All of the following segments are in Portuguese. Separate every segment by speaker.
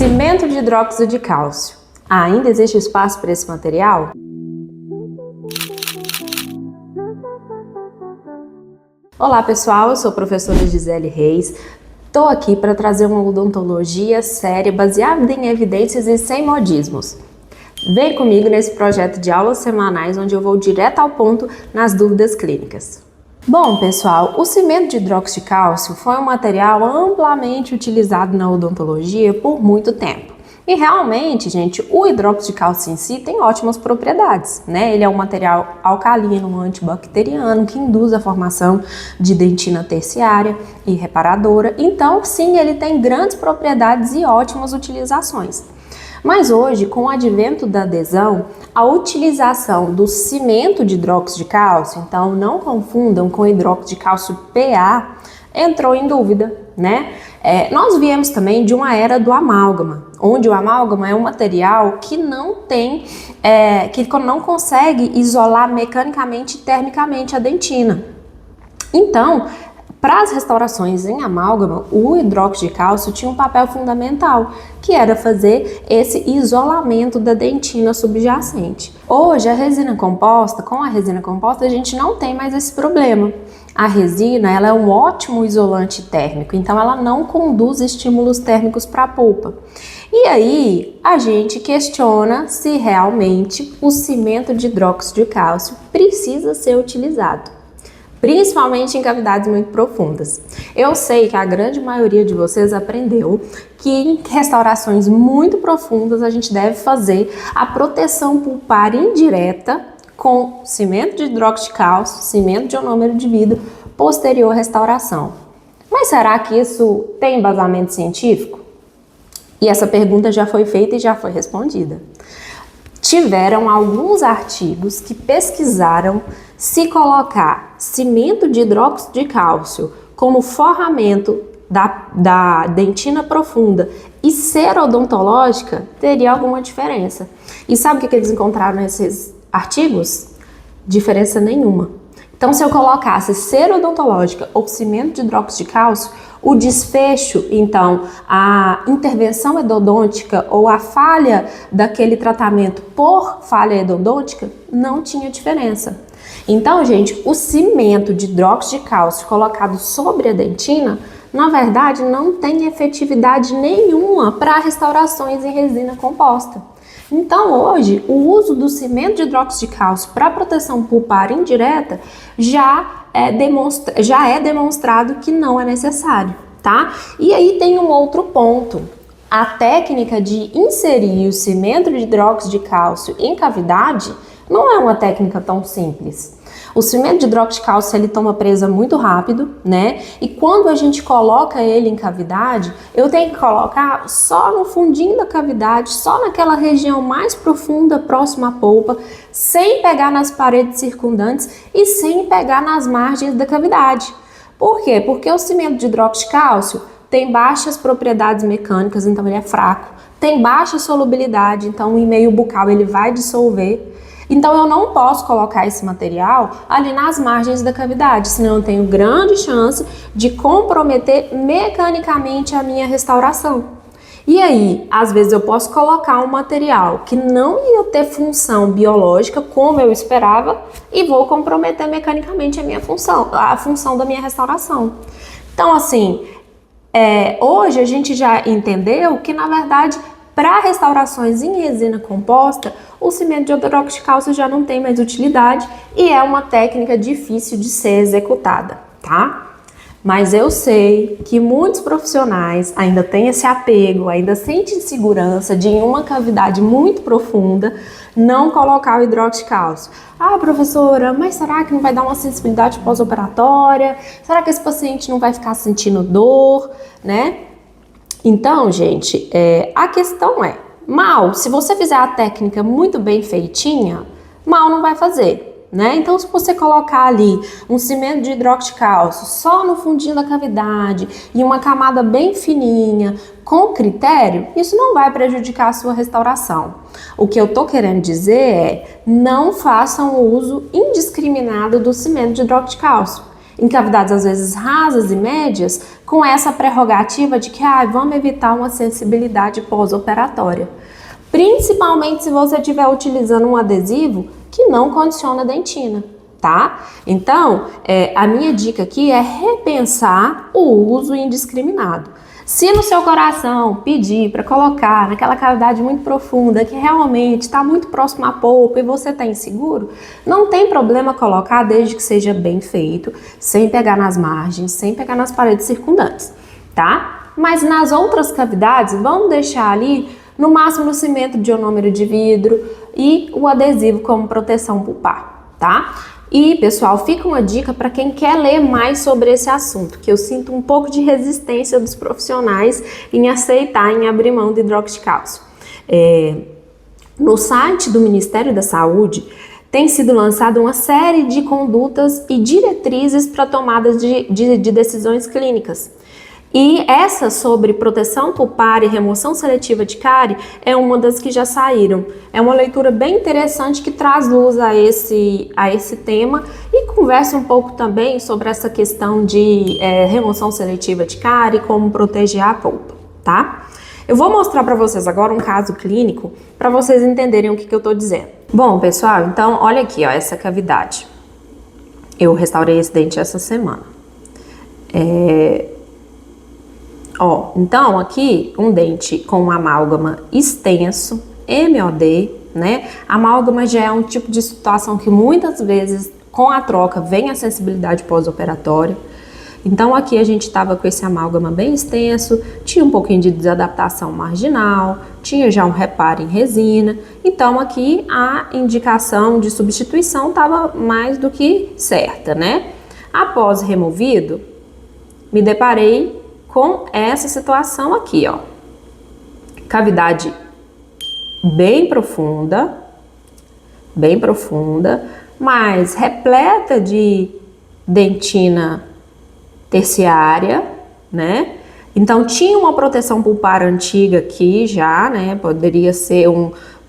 Speaker 1: Cimento de hidróxido de cálcio. Ainda existe espaço para esse material? Olá pessoal, eu sou a professora Gisele Reis. Estou aqui para trazer uma odontologia séria, baseada em evidências e sem modismos. Vem comigo nesse projeto de aulas semanais, onde eu vou direto ao ponto nas dúvidas clínicas. Bom pessoal, o cimento de hidróxido de cálcio foi um material amplamente utilizado na odontologia por muito tempo. E realmente, gente, o hidróxido de cálcio em si tem ótimas propriedades, né? Ele é um material alcalino, antibacteriano, que induz a formação de dentina terciária e reparadora. Então, sim, ele tem grandes propriedades e ótimas utilizações. Mas hoje, com o advento da adesão, a utilização do cimento de hidróxido de cálcio, então não confundam com hidróxido de cálcio PA, entrou em dúvida, né? Nós viemos também de uma era do amálgama, onde o amálgama é um material que não tem, que não consegue isolar mecanicamente e termicamente a dentina. Então, para as restaurações em amálgama, o hidróxido de cálcio tinha um papel fundamental, que era fazer esse isolamento da dentina subjacente. Hoje, com a resina composta, a gente não tem mais esse problema. A resina, ela é um ótimo isolante térmico, então ela não conduz estímulos térmicos para a polpa. E aí, a gente questiona se realmente o cimento de hidróxido de cálcio precisa ser utilizado, principalmente em cavidades muito profundas. Eu sei que a grande maioria de vocês aprendeu que em restaurações muito profundas a gente deve fazer a proteção pulpar indireta com cimento de hidróxido de cálcio, cimento de ionômero de vidro, posterior restauração. Mas será que isso tem embasamento científico? E essa pergunta já foi feita e já foi respondida. Tiveram alguns artigos que pesquisaram se colocar cimento de hidróxido de cálcio como forramento da dentina profunda e cera odontológica, teria alguma diferença. E sabe o que eles encontraram nesses artigos? Diferença nenhuma. Então, se eu colocasse cera odontológica ou cimento de hidróxido de cálcio, o desfecho, então, a intervenção endodôntica ou a falha daquele tratamento por falha endodôntica não tinha diferença. Então, gente, o cimento de hidróxido de cálcio colocado sobre a dentina, na verdade, não tem efetividade nenhuma para restaurações em resina composta. Então, hoje, o uso do cimento de hidróxido de cálcio para proteção pulpar indireta já é demonstrado que não é necessário, tá? E aí tem um outro ponto. A técnica de inserir o cimento de hidróxido de cálcio em cavidade não é uma técnica tão simples. O cimento de hidróxido de cálcio, ele toma presa muito rápido, né? E quando a gente coloca ele em cavidade, eu tenho que colocar só no fundinho da cavidade, só naquela região mais profunda, próxima à polpa, sem pegar nas paredes circundantes e sem pegar nas margens da cavidade. Por quê? Porque o cimento de hidróxido de cálcio tem baixas propriedades mecânicas, então ele é fraco. Tem baixa solubilidade, então em meio bucal ele vai dissolver. Então eu não posso colocar esse material ali nas margens da cavidade, senão eu tenho grande chance de comprometer mecanicamente a minha restauração. E aí, às vezes eu posso colocar um material que não ia ter função biológica como eu esperava e vou comprometer mecanicamente a função da minha restauração. Então assim, hoje a gente já entendeu que na verdade para restaurações em resina composta, o cimento de hidróxido de cálcio já não tem mais utilidade e é uma técnica difícil de ser executada, tá? Mas eu sei que muitos profissionais ainda têm esse apego, ainda sentem insegurança de em uma cavidade muito profunda não colocar o hidróxido de cálcio. Ah, professora, mas será que não vai dar uma sensibilidade pós-operatória? Será que esse paciente não vai ficar sentindo dor, né? Então, gente, a questão é, se você fizer a técnica muito bem feitinha, mal não vai fazer, né? Então, se você colocar ali um cimento de hidróxido de cálcio só no fundinho da cavidade e uma camada bem fininha, com critério, isso não vai prejudicar a sua restauração. O que eu tô querendo dizer é, não façam o uso indiscriminado do cimento de hidróxido de cálcio. em cavidades às vezes rasas e médias, com essa prerrogativa de que vamos evitar uma sensibilidade pós-operatória. Principalmente se você estiver utilizando um adesivo que não condiciona a dentina, tá? Então, a minha dica aqui é repensar o uso indiscriminado. Se no seu coração pedir para colocar naquela cavidade muito profunda, que realmente está muito próximo à polpa e você está inseguro, não tem problema colocar desde que seja bem feito, sem pegar nas margens, sem pegar nas paredes circundantes, tá? Mas nas outras cavidades, vamos deixar ali no máximo o cimento de ionômero de vidro e o adesivo como proteção pulpar, tá? E, pessoal, fica uma dica para quem quer ler mais sobre esse assunto, que eu sinto um pouco de resistência dos profissionais em aceitar, em abrir mão do hidróxido de cálcio. No site do Ministério da Saúde, tem sido lançada uma série de condutas e diretrizes para tomada de decisões clínicas. E essa sobre proteção pulpar e remoção seletiva de cárie é uma das que já saíram. É uma leitura bem interessante que traz luz a esse tema e conversa um pouco também sobre essa questão de remoção seletiva de cárie e como proteger a polpa, tá? Eu vou mostrar para vocês agora um caso clínico para vocês entenderem o que eu estou dizendo. Bom, pessoal, então olha aqui, ó, essa cavidade. Eu restaurei esse dente essa semana. Então aqui um dente com um amálgama extenso, MOD, né? Amálgama já é um tipo de situação que muitas vezes com a troca vem a sensibilidade pós-operatória. Então aqui a gente estava com esse amálgama bem extenso, tinha um pouquinho de desadaptação marginal, tinha já um reparo em resina. Então aqui a indicação de substituição estava mais do que certa, né? Após removido, me deparei com essa situação aqui, ó. Cavidade bem profunda, mas repleta de dentina terciária, né? Então tinha uma proteção pulpar antiga aqui já, né? Poderia ser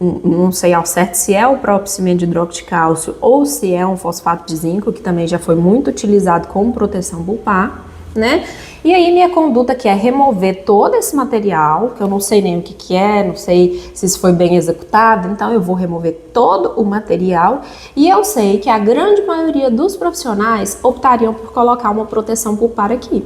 Speaker 1: não sei ao certo se é o próprio cimento de hidróxido de cálcio ou se é um fosfato de zinco, que também já foi muito utilizado como proteção pulpar, né? E aí minha conduta aqui é remover todo esse material, que eu não sei nem o que é, não sei se isso foi bem executado, então eu vou remover todo o material e eu sei que a grande maioria dos profissionais optariam por colocar uma proteção pulpar aqui,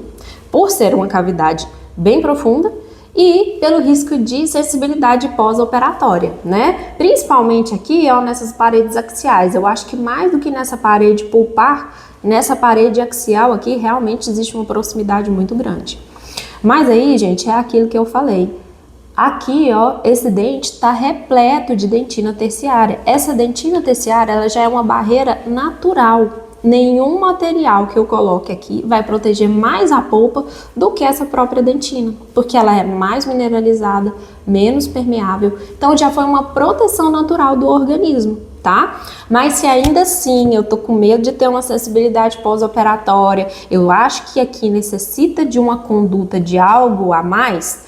Speaker 1: por ser uma cavidade bem profunda e pelo risco de sensibilidade pós-operatória, né? Principalmente aqui, ó, nessas paredes axiais. Eu acho que mais do que nessa parede pulpar, nessa parede axial aqui, realmente existe uma proximidade muito grande. Mas aí, gente, é aquilo que eu falei. Aqui, ó, esse dente está repleto de dentina terciária. Essa dentina terciária, ela já é uma barreira natural. Nenhum material que eu coloque aqui vai proteger mais a polpa do que essa própria dentina, porque ela é mais mineralizada, menos permeável. Então já foi uma proteção natural do organismo, tá? Mas se ainda assim eu tô com medo de ter uma sensibilidade pós-operatória, eu acho que aqui necessita de uma conduta de algo a mais,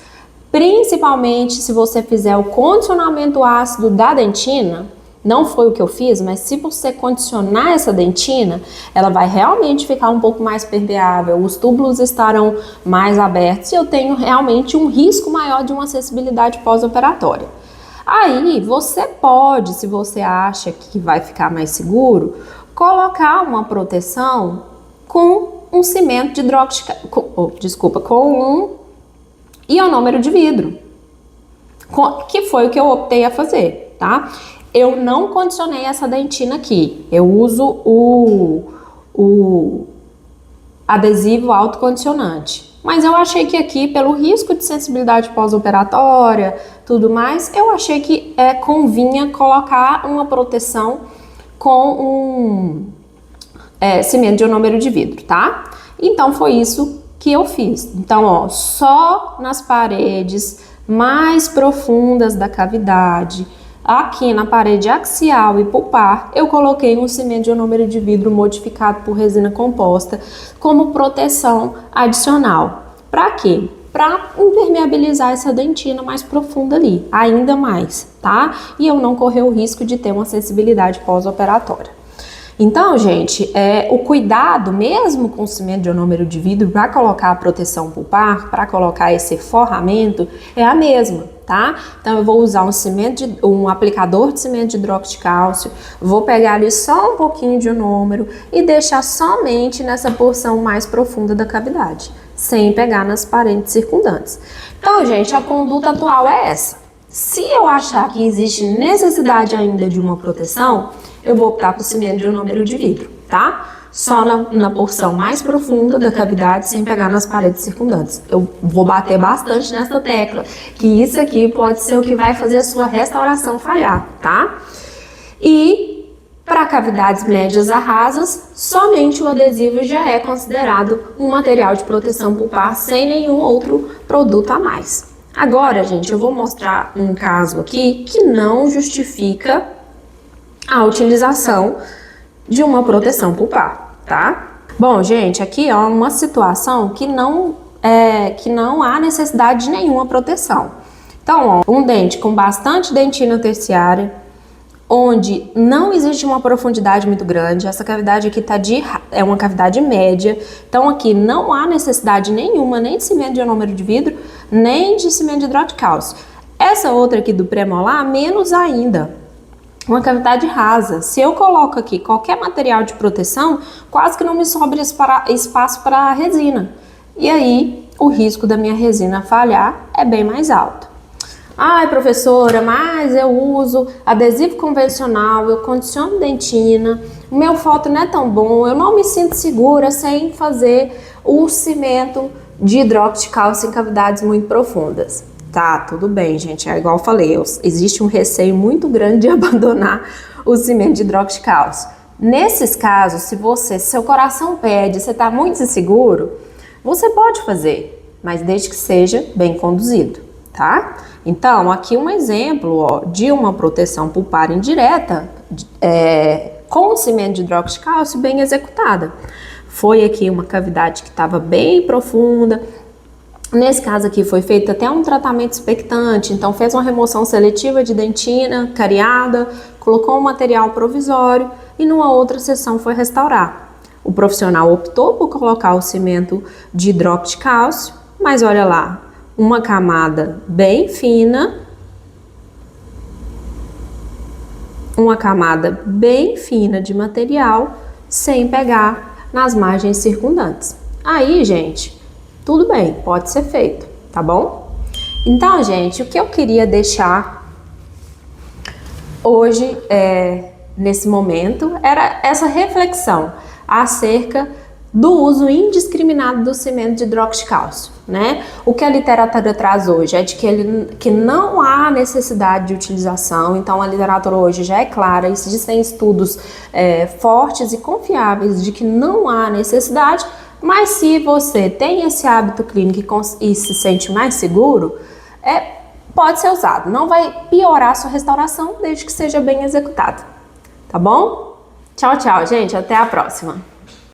Speaker 1: principalmente se você fizer o condicionamento ácido da dentina. Não foi o que eu fiz, mas se você condicionar essa dentina, ela vai realmente ficar um pouco mais permeável, os túbulos estarão mais abertos e eu tenho realmente um risco maior de uma sensibilidade pós-operatória. Aí você pode, se você acha que vai ficar mais seguro, colocar uma proteção com um cimento de hidróxido, com um ionômero de vidro, que foi o que eu optei a fazer, tá? Eu não condicionei essa dentina aqui, eu uso o adesivo autocondicionante. Mas eu achei que aqui, pelo risco de sensibilidade pós-operatória, tudo mais, eu achei que convinha colocar uma proteção com cimento de ionômero de vidro, tá? Então foi isso que eu fiz. Então, ó, só nas paredes mais profundas da cavidade, aqui na parede axial e pulpar, eu coloquei um cimento de ionômero de vidro modificado por resina composta como proteção adicional. Para quê? Para impermeabilizar essa dentina mais profunda ali, ainda mais, tá? E eu não correr o risco de ter uma sensibilidade pós-operatória. Então, gente, o cuidado, mesmo com o cimento de ionômero de vidro, para colocar a proteção pulpar, para colocar esse forramento, é a mesma, tá? Então, eu vou usar um aplicador de cimento de hidróxido de cálcio, vou pegar ali só um pouquinho de ionômero e deixar somente nessa porção mais profunda da cavidade, sem pegar nas paredes circundantes. Então, gente, a conduta atual é essa. Se eu achar que existe necessidade ainda de uma proteção, eu vou optar por cimento de ionômero de vidro, tá? Só na porção mais profunda da cavidade, sem pegar nas paredes circundantes. Eu vou bater bastante nessa tecla, que isso aqui pode ser o que vai fazer a sua restauração falhar, tá? E para cavidades médias a rasas, somente o adesivo já é considerado um material de proteção pulpar sem nenhum outro produto a mais. Agora, gente, eu vou mostrar um caso aqui que não justifica a utilização de uma proteção pulpar, tá? Bom, gente, aqui é uma situação que não há necessidade de nenhuma proteção. Então, ó, um dente com bastante dentina terciária, onde não existe uma profundidade muito grande, essa cavidade aqui é uma cavidade média, então aqui não há necessidade nenhuma, nem de cimento de ionômero de vidro, nem de cimento de hidróxido de cálcio. Essa outra aqui do premolar, menos ainda. Uma cavidade rasa. Se eu coloco aqui qualquer material de proteção, quase que não me sobra espaço para a resina. E aí, o risco da minha resina falhar é bem mais alto. Ai, professora, mas eu uso adesivo convencional, eu condiciono dentina, o meu foto não é tão bom, eu não me sinto segura sem fazer o cimento de hidróxido de cálcio em cavidades muito profundas. Tá, tudo bem, gente, é igual eu falei, existe um receio muito grande de abandonar o cimento de hidróxido de cálcio. Nesses casos, se seu coração pede, você está muito inseguro, você pode fazer, mas desde que seja bem conduzido, tá? Então, aqui um exemplo, ó, de uma proteção pulpar indireta com cimento de hidróxido de cálcio bem executada. Foi aqui uma cavidade que estava bem profunda. Nesse caso aqui foi feito até um tratamento expectante, então fez uma remoção seletiva de dentina, cariada, colocou um material provisório e numa outra sessão foi restaurar. O profissional optou por colocar o cimento de hidróxido de cálcio, mas olha lá, uma camada bem fina, de material, sem pegar nas margens circundantes. Aí, gente, tudo bem, pode ser feito, tá bom? Então, gente, o que eu queria deixar hoje, nesse momento, era essa reflexão acerca do uso indiscriminado do cimento de hidróxido de cálcio, né? O que a literatura traz hoje é de que não há necessidade de utilização, então a literatura hoje já é clara, existem estudos fortes e confiáveis de que não há necessidade. Mas se você tem esse hábito clínico e se sente mais seguro, pode ser usado. Não vai piorar a sua restauração desde que seja bem executado. Tá bom? Tchau, tchau, gente. Até a próxima.